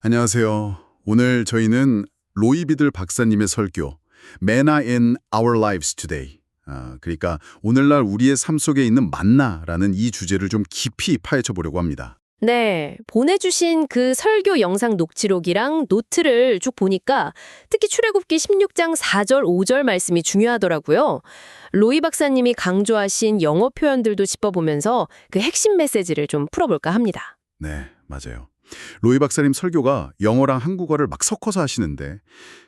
안녕하세요. 오늘 저희는 로이 비들 박사님의 설교 Manna in Our Lives Today. 그러니까 오늘날 우리의 삶 속에 있는 만나라는 이 주제를 좀 깊이 파헤쳐 보려고 합니다. 네, 보내주신 그 설교 영상 녹취록이랑 노트를 쭉 보니까 특히 출애굽기 16장 4절, 5절 말씀이 중요하더라고요. 로이 박사님이 강조하신 영어 표현들도 짚어보면서 그 핵심 메시지를 좀 풀어볼까 합니다. 네, 맞아요. 로이 박사님 설교가 영어랑 한국어를 막 섞어서 하시는데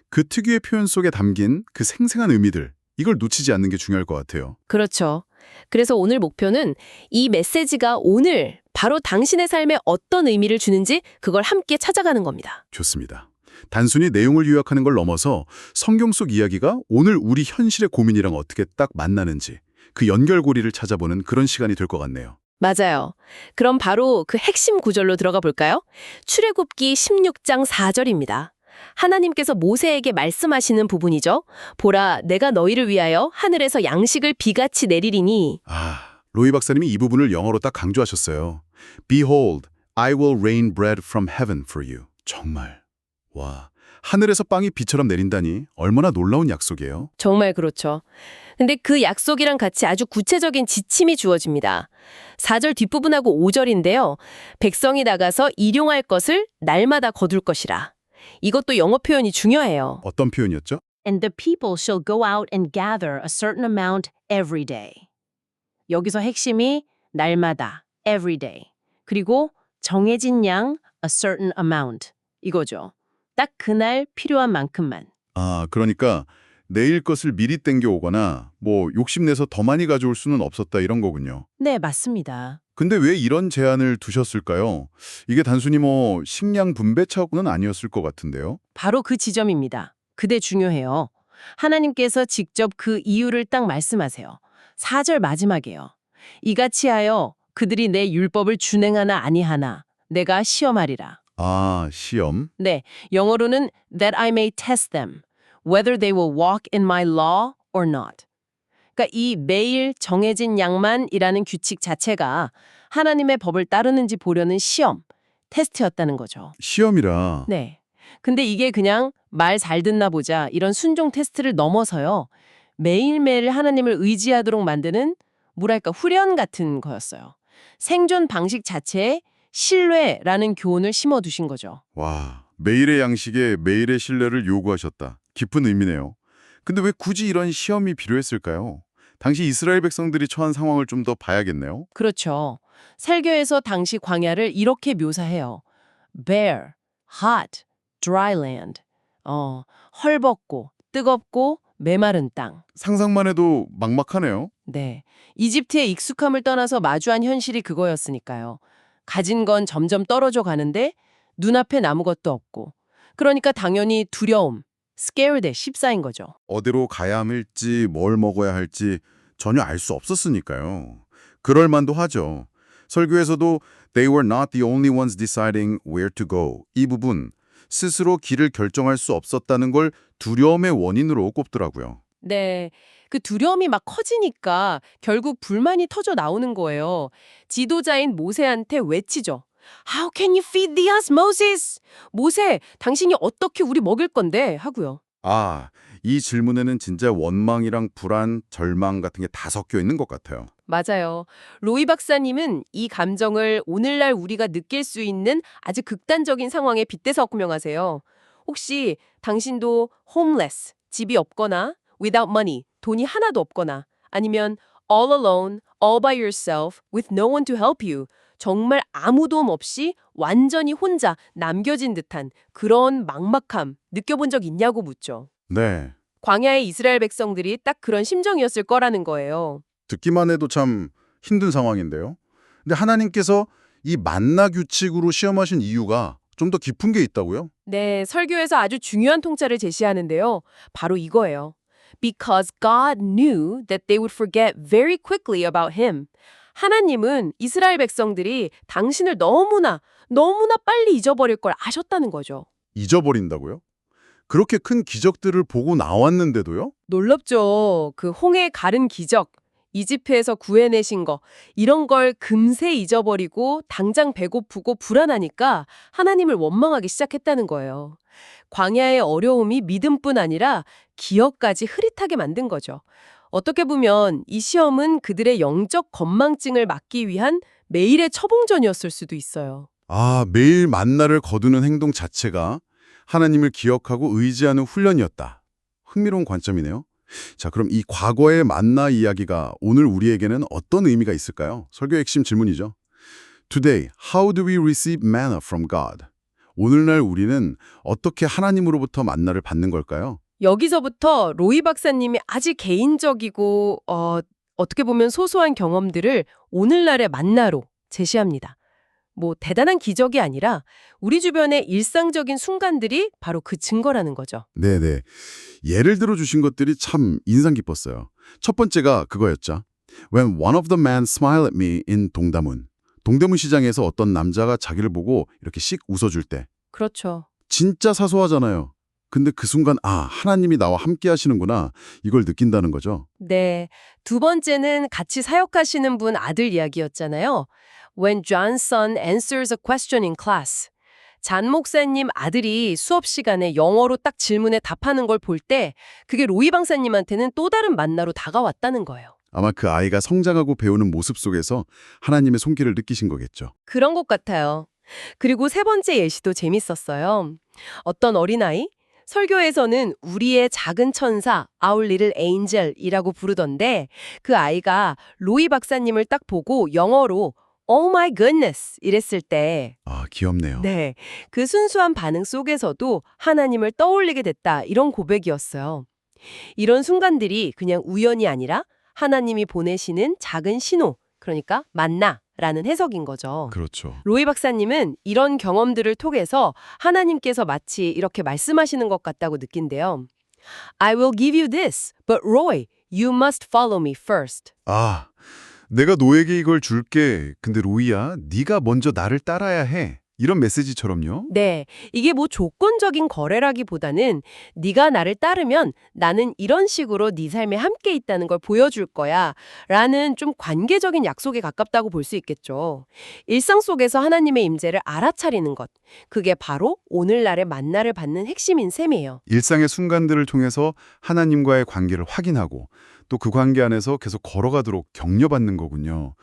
그 특유의 표현 속에 담긴 그 생생한 의미들, 이걸 놓치지 않는 게 중요할 것 같아요. 그렇죠. 그래서 오늘 목표는 이 메시지가 오늘 바로 당신의 삶에 어떤 의미를 주는지 그걸 함께 찾아가는 겁니다. 좋습니다. 단순히 내용을 요약하는 걸 넘어서 성경 속 이야기가 오늘 우리 현실의 고민이랑 어떻게 딱 만나는지 그 연결고리를 찾아보는 그런 시간이 될 것 같네요. 맞아요. 그럼 바로 그 핵심 구절로 들어가 볼까요? 출애굽기 16장 4절입니다. 하나님께서 모세에게 말씀하시는 부분이죠. 보라, 내가 너희를 위하여 하늘에서 양식을 비같이 내리리니. 로이 박사님이 이 부분을 영어로 딱 강조하셨어요. Behold, I will rain bread from heaven for you. 정말. 와, 하늘에서 빵이 비처럼 내린다니 얼마나 놀라운 약속이에요. 정말 그렇죠. 근데 그 약속이랑 같이 아주 구체적인 지침이 주어집니다. 4절 뒷부분하고 5절인데요. 백성이 나가서 일용할 것을 날마다 거둘 것이라. 이것도 영어 표현이 중요해요. 어떤 표현이었죠? And the people shall go out and gather a certain amount every day. 여기서 핵심이 날마다, every day. 그리고 정해진 양, a certain amount. 이거죠. 딱 그날 필요한 만큼만. 그러니까 내일 것을 미리 땡겨오거나 욕심내서 더 많이 가져올 수는 없었다 이런 거군요. 네, 맞습니다. 근데 왜 이런 제한을 두셨을까요? 이게 단순히 식량 분배 차원은 아니었을 것 같은데요. 바로 그 지점입니다. 그대 중요해요. 하나님께서 직접 그 이유를 딱 말씀하세요. 4절 마지막이에요. 이같이 하여 그들이 내 율법을 준행하나 아니하나 내가 시험하리라. 시험. 네, 영어로는 that I may test them, whether they will walk in my law or not. 그러니까 이 매일 정해진 양만이라는 규칙 자체가 하나님의 법을 따르는지 보려는 시험, 테스트였다는 거죠. 시험이라. 네. 근데 이게 그냥 말 잘 듣나 보자 이런 순종 테스트를 넘어서요. 매일매일 하나님을 의지하도록 만드는 뭐랄까 후련 같은 거였어요. 생존 방식 자체에 신뢰라는 교훈을 심어두신 거죠. 와, 매일의 양식에 매일의 신뢰를 요구하셨다. 깊은 의미네요. 근데 왜 굳이 이런 시험이 필요했을까요? 당시 이스라엘 백성들이 처한 상황을 좀 더 봐야겠네요. 그렇죠. 설교에서 당시 광야를 이렇게 묘사해요. bare, hot, dry land. 헐벗고 뜨겁고 메마른 땅. 상상만 해도 막막하네요. 네. 이집트의 익숙함을 떠나서 마주한 현실이 그거였으니까요. 가진 건 점점 떨어져 가는데 눈앞엔 아무것도 없고. 그러니까 당연히 두려움, scared에 휩싸인 거죠. 어디로 가야 할지 뭘 먹어야 할지 전혀 알 수 없었으니까요. 그럴 만도 하죠. 설교에서도 They were not the only ones deciding where to go. 이 부분, 스스로 길을 결정할 수 없었다는 걸 두려움의 원인으로 꼽더라고요. 네. 그 두려움이 막 커지니까 결국 불만이 터져 나오는 거예요. 지도자인 모세한테 외치죠. How can you feed us, Moses? 모세, 당신이 어떻게 우리 먹일 건데? 하고요. 이 질문에는 진짜 원망이랑 불안, 절망 같은 게 다 섞여 있는 것 같아요. 맞아요. 로이 박사님은 이 감정을 오늘날 우리가 느낄 수 있는 아주 극단적인 상황에 빗대서 설명하세요. 혹시 당신도 homeless, 집이 없거나 without money, 돈이 하나도 없거나 아니면 all alone, all by yourself, with no one to help you, 정말 아무 도움 없이 완전히 혼자 남겨진 듯한 그런 막막함 느껴본 적 있냐고 묻죠. 네, 광야의 이스라엘 백성들이 딱 그런 심정이었을 거라는 거예요. 듣기만 해도 참 힘든 상황인데요. 근데 하나님께서 이 만나 규칙으로 시험하신 이유가 좀 더 깊은 게 있다고요? 네, 설교에서 아주 중요한 통찰을 제시하는데요. 바로 이거예요. Because God knew that they would forget very quickly about him. 하나님은 이스라엘 백성들이 당신을 너무나 빨리 잊어버릴 걸 아셨다는 거죠. 잊어버린다고요? 그렇게 큰 기적들을 보고 나왔는데도요? 놀랍죠. 그 홍해 가른 기적. 이집트에서 구해내신 거 이런 걸 금세 잊어버리고 당장 배고프고 불안하니까 하나님을 원망하기 시작했다는 거예요. 광야의 어려움이 믿음뿐 아니라 기억까지 흐릿하게 만든 거죠. 어떻게 보면 이 시험은 그들의 영적 건망증을 막기 위한 매일의 처봉전이었을 수도 있어요. 아, 매일 만나를 거두는 행동 자체가 하나님을 기억하고 의지하는 훈련이었다. 흥미로운 관점이네요. 자, 그럼 이 과거의 만나 이야기가 오늘 우리에게는 어떤 의미가 있을까요? 설교의 핵심 질문이죠. Today, how do we receive manna from God? 오늘날 우리는 어떻게 하나님으로부터 만나를 받는 걸까요? 여기서부터 로이 박사님이 아주 개인적이고 어떻게 보면 소소한 경험들을 오늘날의 만나로 제시합니다. 뭐 대단한 기적이 아니라 우리 주변의 일상적인 순간들이 바로 그 증거라는 거죠. 네네. 예를 들어 주신 것들이 참 인상 깊었어요. 첫 번째가 그거였죠. When one of the men smiled at me in 동대문. 동대문 시장에서 어떤 남자가 자기를 보고 이렇게 씩 웃어줄 때. 그렇죠. 진짜 사소하잖아요. 근데 그 순간 하나님이 나와 함께 하시는구나 이걸 느낀다는 거죠. 네. 두 번째는 같이 사역하시는 분 아들 이야기였잖아요. When John's son answers a question in class. 잔 목사님 아들이 수업 시간에 영어로 딱 질문에 답하는 걸 볼 때 그게 로이 박사님한테는 또 다른 만나로 다가왔다는 거예요. 아마 그 아이가 성장하고 배우는 모습 속에서 하나님의 손길을 느끼신 거겠죠. 그런 것 같아요. 그리고 세 번째 예시도 재밌었어요. 어떤 어린아이? 설교에서는 우리의 작은 천사, Our Little Angel이라고 부르던데 그 아이가 로이 박사님을 딱 보고 영어로 Oh my goodness 이랬을 때 아, 귀엽네요. 네, 그 순수한 반응 속에서도 하나님을 떠올리게 됐다 이런 고백이었어요. 이런 순간들이 그냥 우연이 아니라 하나님이 보내시는 작은 신호, 그러니까 만나라는 해석인 거죠. 그렇죠. 로이 박사님은 이런 경험들을 통해서 하나님께서 마치 이렇게 말씀하시는 것 같다고 느낀대요. I will give you this, but Roy, you must follow me first. 아, 내가 너에게 이걸 줄게. 근데 로이야, 네가 먼저 나를 따라야 해. 이런 메시지처럼요. 네, 이게 뭐 조건적인 거래라기보다는 네가 나를 따르면 나는 이런 식으로 네 삶에 함께 있다는 걸 보여줄 거야 라는 좀 관계적인 약속에 가깝다고 볼 수 있겠죠. 일상 속에서 하나님의 임재를 알아차리는 것, 그게 바로 오늘날의 만나를 받는 핵심인 셈이에요. 일상의 순간들을 통해서 하나님과의 관계를 확인하고 또 그 관계 안에서 계속 걸어가도록 격려받는 거군요.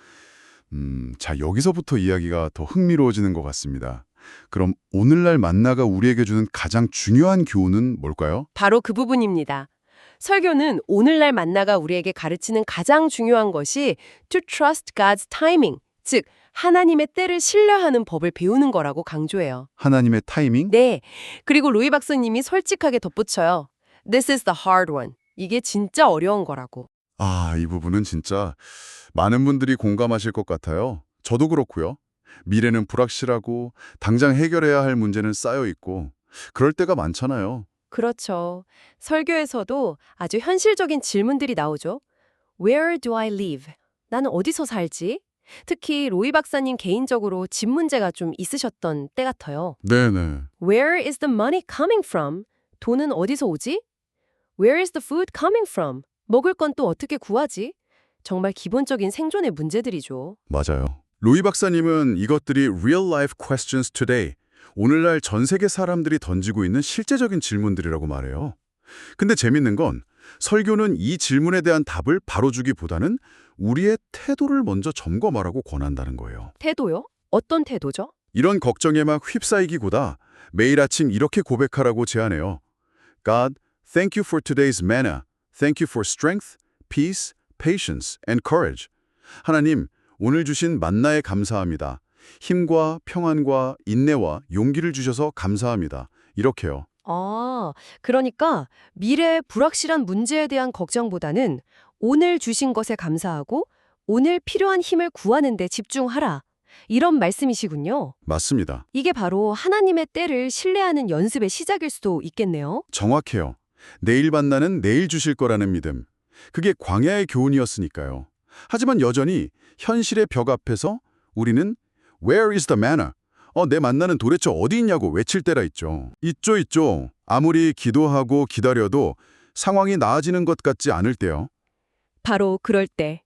자, 여기서부터 이야기가 더 흥미로워지는 것 같습니다. 그럼 오늘날 만나가 우리에게 주는 가장 중요한 교훈은 뭘까요? 바로 그 부분입니다. 설교는 오늘날 만나가 우리에게 가르치는 가장 중요한 것이 to trust God's timing, 즉 하나님의 때를 신뢰하는 법을 배우는 거라고 강조해요. 하나님의 타이밍? 네, 그리고 로이 박사님이 솔직하게 덧붙여요. This is the hard one. 이게 진짜 어려운 거라고. 아, 이 부분은 진짜 많은 분들이 공감하실 것 같아요. 저도 그렇고요. 미래는 불확실하고 당장 해결해야 할 문제는 쌓여 있고 그럴 때가 많잖아요. 그렇죠. 설교에서도 아주 현실적인 질문들이 나오죠. Where do I live? 나는 어디서 살지? 특히 로이 박사님 개인적으로 집 문제가 좀 있으셨던 때 같아요. 네네. Where is the money coming from? 돈은 어디서 오지? Where is the food coming from? 먹을 건 또 어떻게 구하지? 정말 기본적인 생존의 문제들이죠. 맞아요. 로이 박사님은 이것들이 real life questions today, 오늘날 전 세계 사람들이 던지고 있는 실제적인 질문들이라고 말해요. 근데 재밌는 건 설교는 이 질문에 대한 답을 바로 주기보다는 우리의 태도를 먼저 점검하라고 권한다는 거예요. 태도요? 어떤 태도죠? 이런 걱정에 막 휩싸이기보다 매일 아침 이렇게 고백하라고 제안해요. God, thank you for today's manna. Thank you for strength, peace, patience, and courage. 하나님, 오늘 주신 만나에 감사합니다. 힘과 평안과 인내와 용기를 주셔서 감사합니다. 이렇게요. 아, 그러니까 미래의 불확실한 문제에 대한 걱정보다는 오늘 주신 것에 감사하고 오늘 필요한 힘을 구하는 데 집중하라. 이런 말씀이시군요. 맞습니다. 이게 바로 하나님의 때를 신뢰하는 연습의 시작일 수도 있겠네요. 정확해요. 내일 만나는 내일 주실 거라는 믿음. 그게 광야의 교훈이었으니까요. 하지만 여전히 현실의 벽 앞에서 우리는 Where is the manna? 내 만나는 도대체 어디 있냐고 외칠 때가 있죠. 있죠. 아무리 기도하고 기다려도 상황이 나아지는 것 같지 않을 때요. 바로 그럴 때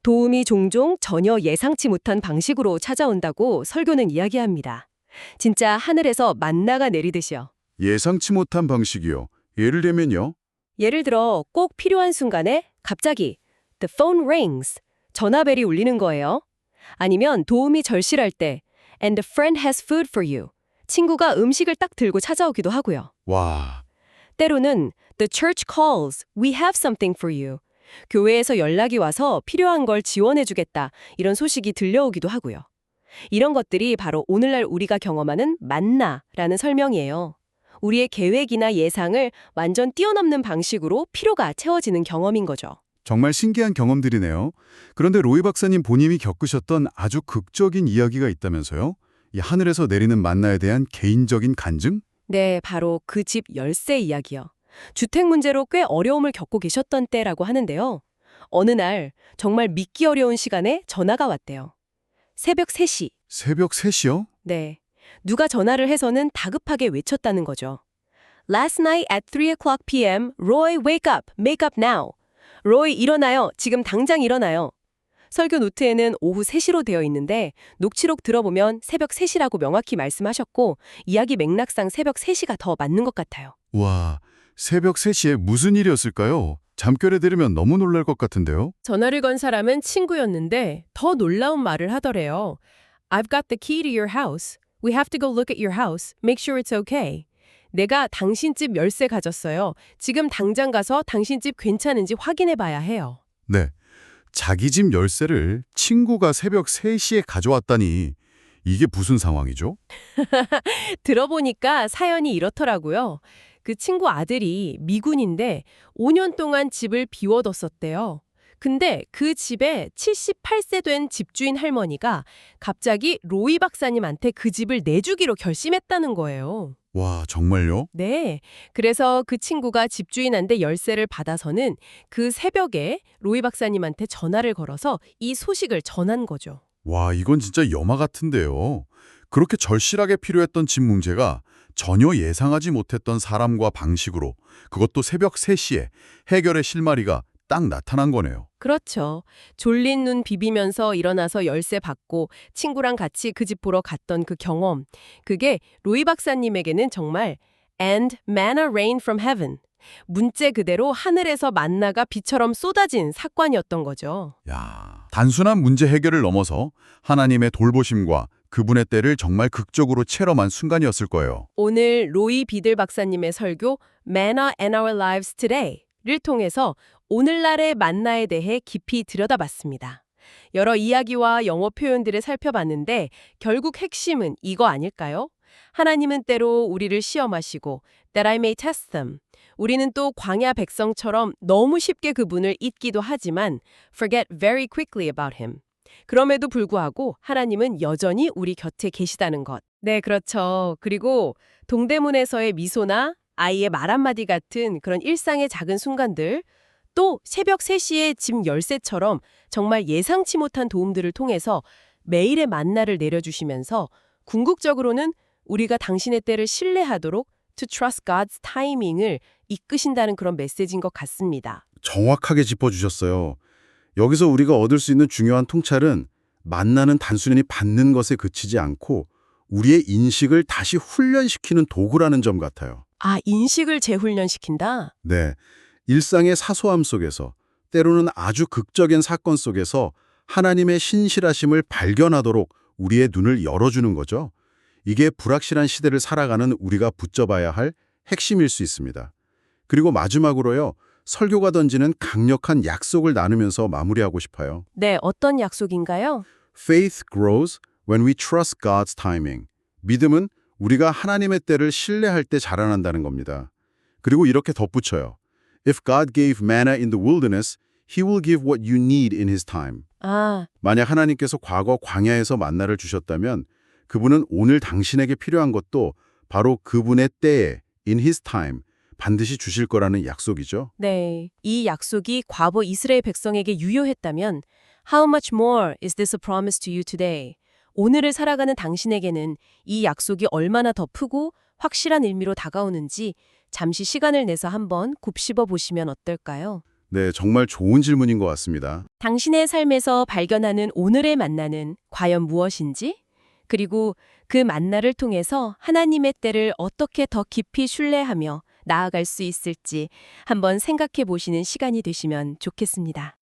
도움이 종종 전혀 예상치 못한 방식으로 찾아온다고 설교는 이야기합니다. 진짜 하늘에서 만나가 내리듯이요. 예상치 못한 방식이요. 예를 들면요. 예를 들어 꼭 필요한 순간에 갑자기 The phone rings. 전화벨이 울리는 거예요. 아니면 도움이 절실할 때 And the friend has food for you. 친구가 음식을 딱 들고 찾아오기도 하고요. 와, 때로는 The church calls. We have something for you. 교회에서 연락이 와서 필요한 걸 지원해주겠다. 이런 소식이 들려오기도 하고요. 이런 것들이 바로 오늘날 우리가 경험하는 만나라는 설명이에요. 우리의 계획이나 예상을 완전 뛰어넘는 방식으로 필요가 채워지는 경험인 거죠. 정말 신기한 경험들이네요. 그런데 로이 박사님 본인이 겪으셨던 아주 극적인 이야기가 있다면서요? 이 하늘에서 내리는 만나에 대한 개인적인 간증? 네, 바로 그 집 열쇠 이야기요. 주택 문제로 꽤 어려움을 겪고 계셨던 때라고 하는데요. 어느 날 정말 믿기 어려운 시간에 전화가 왔대요. 새벽 3시. 새벽 3시요? 네. 누가 전화를 해서는 다급하게 외쳤다는 거죠. Last night at 3 o'clock p.m. Roy, wake up. Make up now. 로이 일어나요. 지금 당장 일어나요. 설교 노트에는 오후 3시로 되어 있는데 녹취록 들어보면 새벽 3시라고 명확히 말씀하셨고 이야기 맥락상 새벽 3시가 더 맞는 것 같아요. 와, 새벽 3시에 무슨 일이었을까요? 잠결에 들으면 너무 놀랄 것 같은데요? 전화를 건 사람은 친구였는데 더 놀라운 말을 하더래요. I've got the key to your house. We have to go look at your house. Make sure it's okay. 내가 당신 집 열쇠 가졌어요. 지금 당장 가서 당신 집 괜찮은지 확인해 봐야 해요. 네. 자기 집 열쇠를 친구가 새벽 3시에 가져왔다니 이게 무슨 상황이죠? 들어보니까 사연이 이렇더라고요. 그 친구 아들이 미군인데 5년 동안 집을 비워뒀었대요. 근데 그 집에 78세 된 집주인 할머니가 갑자기 로이 박사님한테 그 집을 내주기로 결심했다는 거예요. 와, 정말요? 네. 그래서 그 친구가 집주인한테 열쇠를 받아서는 그 새벽에 로이 박사님한테 전화를 걸어서 이 소식을 전한 거죠. 와, 이건 진짜 영화 같은데요. 그렇게 절실하게 필요했던 집 문제가 전혀 예상하지 못했던 사람과 방식으로 그것도 새벽 3시에 해결의 실마리가 딱 나타난 거네요. 그렇죠. 졸린 눈 비비면서 일어나서 열쇠 받고 친구랑 같이 그 집 보러 갔던 그 경험. 그게 로이 박사님에게는 정말 And manna rain from heaven. 문자 그대로 하늘에서 만나가 비처럼 쏟아진 사건이었던 거죠. 야, 단순한 문제 해결을 넘어서 하나님의 돌보심과 그분의 때를 정말 극적으로 체험한 순간이었을 거예요. 오늘 로이 비들 박사님의 설교 Manna and Our Lives Today를 통해서 오늘날의 만나에 대해 깊이 들여다봤습니다. 여러 이야기와 영어 표현들을 살펴봤는데 결국 핵심은 이거 아닐까요? 하나님은 때로 우리를 시험하시고 that I may test them. 우리는 또 광야 백성처럼 너무 쉽게 그분을 잊기도 하지만 forget very quickly about him. 그럼에도 불구하고 하나님은 여전히 우리 곁에 계시다는 것. 네, 그렇죠. 그리고 동대문에서의 미소나 아이의 말 한마디 같은 그런 일상의 작은 순간들, 또 새벽 3시에 집 열쇠처럼 정말 예상치 못한 도움들을 통해서 매일의 만나를 내려주시면서 궁극적으로는 우리가 당신의 때를 신뢰하도록 to trust God's timing을 이끄신다는 그런 메시지인 것 같습니다. 정확하게 짚어주셨어요. 여기서 우리가 얻을 수 있는 중요한 통찰은 만나는 단순히 받는 것에 그치지 않고 우리의 인식을 다시 훈련시키는 도구라는 점 같아요. 아, 인식을 재훈련시킨다? 네, 일상의 사소함 속에서 때로는 아주 극적인 사건 속에서 하나님의 신실하심을 발견하도록 우리의 눈을 열어주는 거죠. 이게 불확실한 시대를 살아가는 우리가 붙잡아야 할 핵심일 수 있습니다. 그리고 마지막으로요. 설교가 던지는 강력한 약속을 나누면서 마무리하고 싶어요. 네, 어떤 약속인가요? Faith grows when we trust God's timing. 믿음은 우리가 하나님의 때를 신뢰할 때 자라난다는 겁니다. 그리고 이렇게 덧붙여요. If God gave manna in the wilderness, He will give what you need in His time. 아, 만약 하나님께서 과거 광야에서 만나를 주셨다면 그분은 오늘 당신에게 필요한 것도 바로 그분의 때에 in His time 반드시 주실 거라는 약속이죠. 네. 이 약속이 과거 이스라엘 백성에게 유효했다면 How much more is this a promise to you today? 오늘을 살아가는 당신에게는 이 약속이 얼마나 더 크고 확실한 의미로 다가오는지 잠시 시간을 내서 한번 곱씹어 보시면 어떨까요? 네, 정말 좋은 질문인 것 같습니다. 당신의 삶에서 발견하는 오늘의 만나는 과연 무엇인지? 그리고 그 만나를 통해서 하나님의 때를 어떻게 더 깊이 신뢰하며 나아갈 수 있을지 한번 생각해 보시는 시간이 되시면 좋겠습니다.